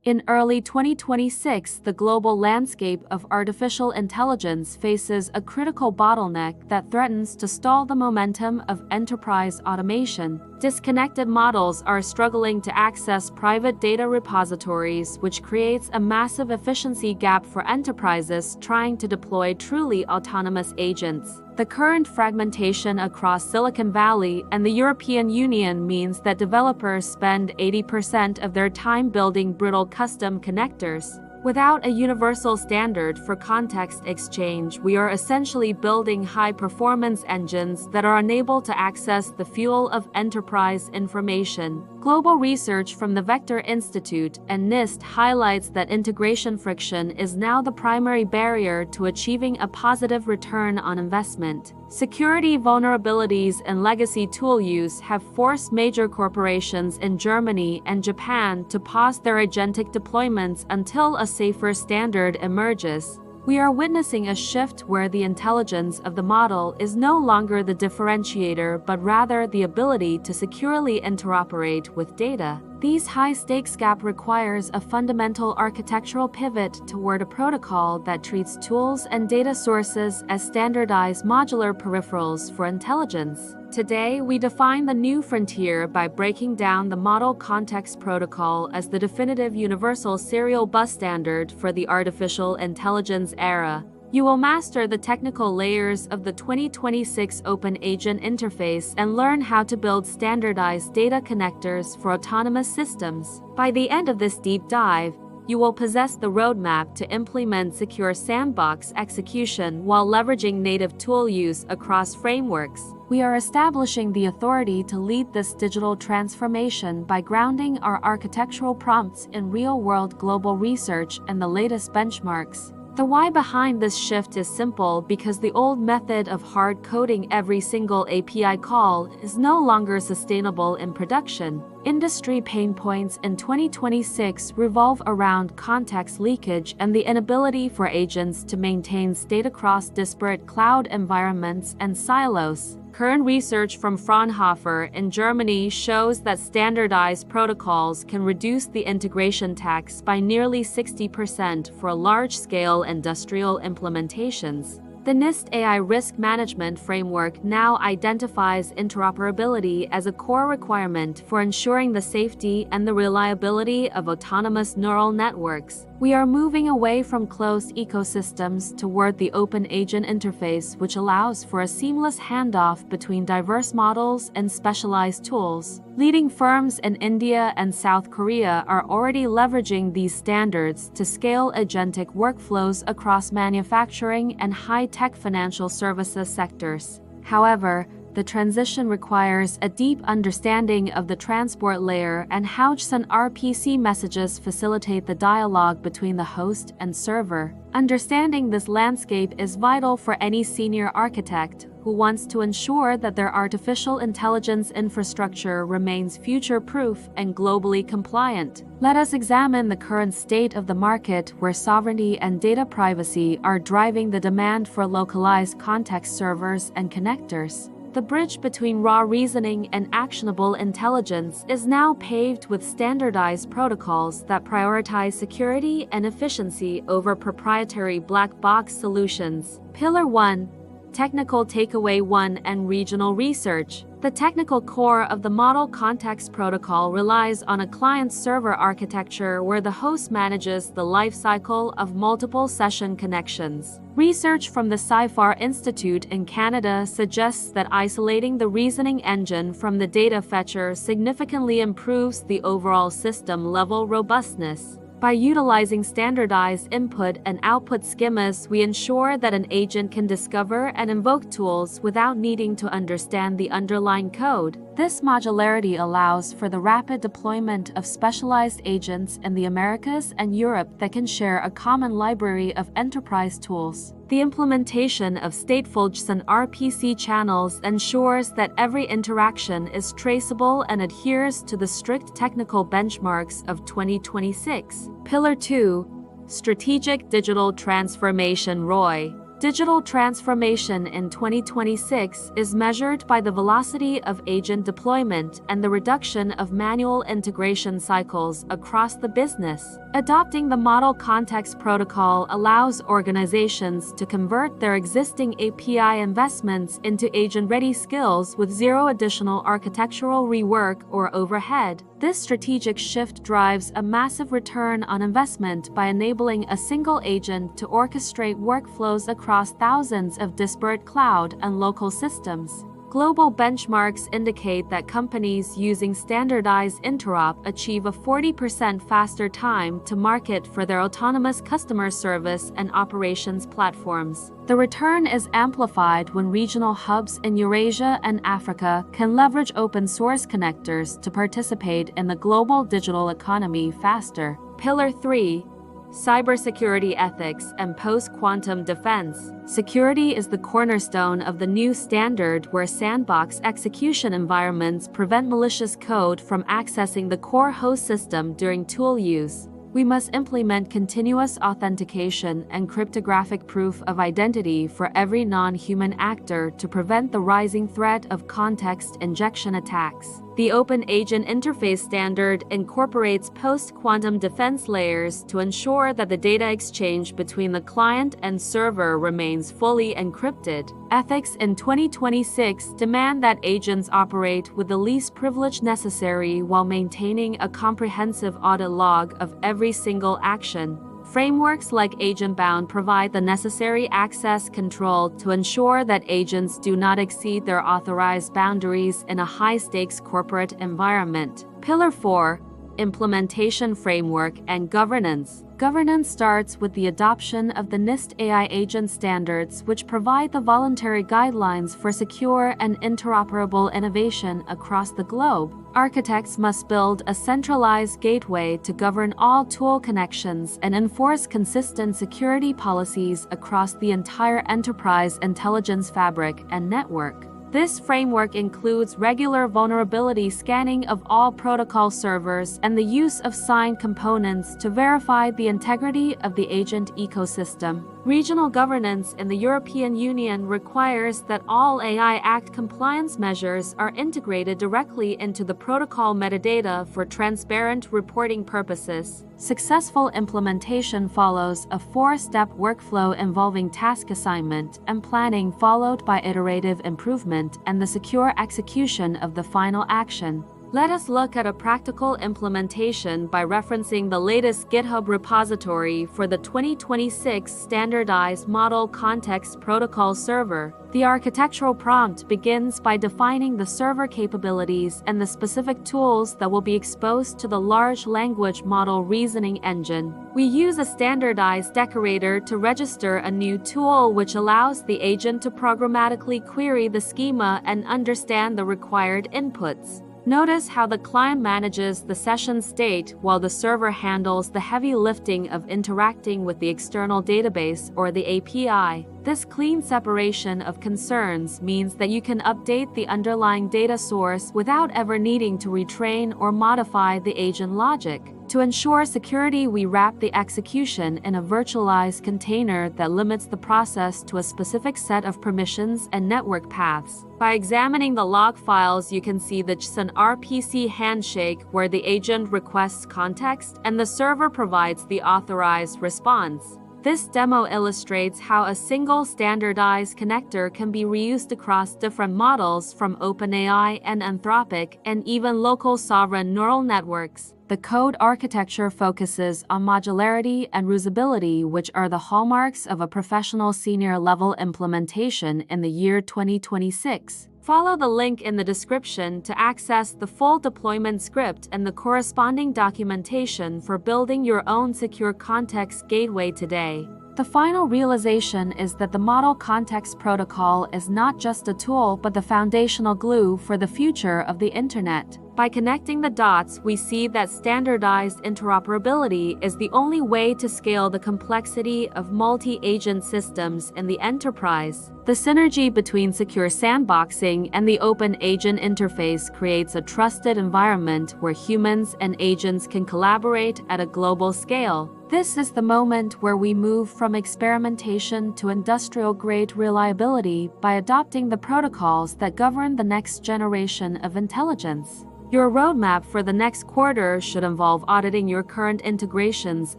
In early 2026, the global landscape of artificial intelligence faces a critical bottleneck that threatens to stall the momentum of enterprise automation. Disconnected models are struggling to access private data repositories, which creates a massive efficiency gap for enterprises trying to deploy truly autonomous agents. The current fragmentation across Silicon Valley and the European Union means that developers spend 80% of their time building brittle custom connectors. Without a universal standard for context exchange, we are essentially building high-performance engines that are unable to access the fuel of enterprise information. Global research from the Vector Institute and NIST highlights that integration friction is now the primary barrier to achieving a positive return on investment. Security vulnerabilities and legacy tool use have forced major corporations in Germany and Japan to pause their agentic deployments until a safer standard emerges. We are witnessing a shift where the intelligence of the model is no longer the differentiator but rather the ability to securely interoperate with data. This high-stakes gap requires a fundamental architectural pivot toward a protocol that treats tools and data sources as standardized modular peripherals for intelligence. Today, we define the new frontier by breaking down the Model Context Protocol as the definitive universal serial bus standard for the artificial intelligence era. You will master the technical layers of the 2026 Open Agent interface and learn how to build standardized data connectors for autonomous systems. By the end of this deep dive, you will possess the roadmap to implement secure sandbox execution while leveraging native tool use across frameworks. We are establishing the authority to lead this digital transformation by grounding our architectural prompts in real-world global research and the latest benchmarks. The why behind this shift is simple because the old method of hard coding every single API call is no longer sustainable in production. Industry pain points in 2026 revolve around context leakage and the inability for agents to maintain state across disparate cloud environments and silos. Current research from Fraunhofer in Germany shows that standardized protocols can reduce the integration tax by nearly 60% for large-scale industrial implementations. The NIST AI Risk Management Framework now identifies interoperability as a core requirement for ensuring the safety and the reliability of autonomous neural networks. We are moving away from closed ecosystems toward the open agent interface, which allows for a seamless handoff between diverse models and specialized tools. Leading firms in India and South Korea are already leveraging these standards to scale agentic workflows across manufacturing and high-tech financial services sectors. However, the transition requires a deep understanding of the transport layer and how JSON-RPC messages facilitate the dialogue between the host and server. Understanding this landscape is vital for any senior architect who wants to ensure that their artificial intelligence infrastructure remains future-proof and globally compliant. Let us examine the current state of the market where sovereignty and data privacy are driving the demand for localized context servers and connectors. The bridge between raw reasoning and actionable intelligence is now paved with standardized protocols that prioritize security and efficiency over proprietary black box solutions. Pillar 1. Technical Takeaway 1 and Regional Research. The technical core of the Model Context Protocol relies on a client-server architecture where the host manages the lifecycle of multiple session connections. Research from the CIFAR Institute in Canada suggests that isolating the reasoning engine from the data fetcher significantly improves the overall system-level robustness. By utilizing standardized input and output schemas, we ensure that an agent can discover and invoke tools without needing to understand the underlying code. This modularity allows for the rapid deployment of specialized agents in the Americas and Europe that can share a common library of enterprise tools. The implementation of stateful JSON-RPC channels ensures that every interaction is traceable and adheres to the strict technical benchmarks of 2026. Pillar 2. Strategic Digital Transformation (ROI). Digital transformation in 2026 is measured by the velocity of agent deployment and the reduction of manual integration cycles across the business. Adopting the Model Context Protocol allows organizations to convert their existing API investments into agent-ready skills with zero additional architectural rework or overhead. This strategic shift drives a massive return on investment by enabling a single agent to orchestrate workflows across thousands of disparate cloud and local systems. Global benchmarks indicate that companies using standardized interop achieve a 40% faster time to market for their autonomous customer service and operations platforms. The return is amplified when regional hubs in Eurasia and Africa can leverage open source connectors to participate in the global digital economy faster. Pillar 3. Cybersecurity ethics and post-quantum defense. Security is the cornerstone of the new standard where sandbox execution environments prevent malicious code from accessing the core host system during tool use. We must implement continuous authentication and cryptographic proof of identity for every non-human actor to prevent the rising threat of context injection attacks. The Open Agent Interface Standard incorporates post-quantum defense layers to ensure that the data exchange between the client and server remains fully encrypted. Ethics in 2026 demand that agents operate with the least privilege necessary while maintaining a comprehensive audit log of every single action. Frameworks like AgentBound provide the necessary access control to ensure that agents do not exceed their authorized boundaries in a high-stakes corporate environment. Pillar 4. Implementation framework and governance. Governance starts with the adoption of the NIST AI agent standards, which provide the voluntary guidelines for secure and interoperable innovation across the globe. Architects must build a centralized gateway to govern all tool connections and enforce consistent security policies across the entire enterprise intelligence fabric and network. This framework includes regular vulnerability scanning of all protocol servers and the use of signed components to verify the integrity of the agent ecosystem. Regional governance in the European Union requires that all AI Act compliance measures are integrated directly into the protocol metadata for transparent reporting purposes. Successful implementation follows a 4-step workflow involving task assignment and planning, followed by iterative improvement and the secure execution of the final action. Let us look at a practical implementation by referencing the latest GitHub repository for the 2026 Standardized Model Context Protocol server. The architectural prompt begins by defining the server capabilities and the specific tools that will be exposed to the large language model reasoning engine. We use a standardized decorator to register a new tool which allows the agent to programmatically query the schema and understand the required inputs. Notice how the client manages the session state while the server handles the heavy lifting of interacting with the external database or the API. This clean separation of concerns means that you can update the underlying data source without ever needing to retrain or modify the agent logic. To ensure security, we wrap the execution in a virtualized container that limits the process to a specific set of permissions and network paths. By examining the log files, you can see the JSON-RPC handshake where the agent requests context and the server provides the authorized response. This demo illustrates how a single standardized connector can be reused across different models from OpenAI and Anthropic and even local sovereign neural networks. The code architecture focuses on modularity and reusability, which are the hallmarks of a professional senior-level implementation in the year 2026. Follow the link in the description to access the full deployment script and the corresponding documentation for building your own secure context gateway today. The final realization is that the Model Context Protocol is not just a tool but the foundational glue for the future of the Internet. By connecting the dots, we see that standardized interoperability is the only way to scale the complexity of multi-agent systems in the enterprise. The synergy between secure sandboxing and the open agent interface creates a trusted environment where humans and agents can collaborate at a global scale. This is the moment where we move from experimentation to industrial-grade reliability by adopting the protocols that govern the next generation of intelligence. Your roadmap for the next quarter should involve auditing your current integrations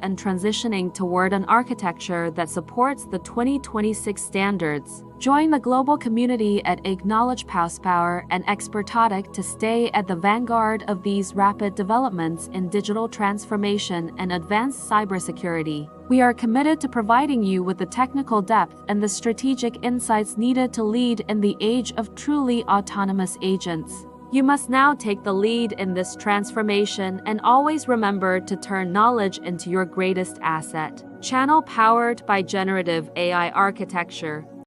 and transitioning toward an architecture that supports the 2026 standards. Join the global community at Acknowledge Power and Expertotic to stay at the vanguard of these rapid developments in digital transformation and advanced cybersecurity. We are committed to providing you with the technical depth and the strategic insights needed to lead in the age of truly autonomous agents. You must now take the lead in this transformation and always remember to turn knowledge into your greatest asset. Channel powered by generative AI architecture.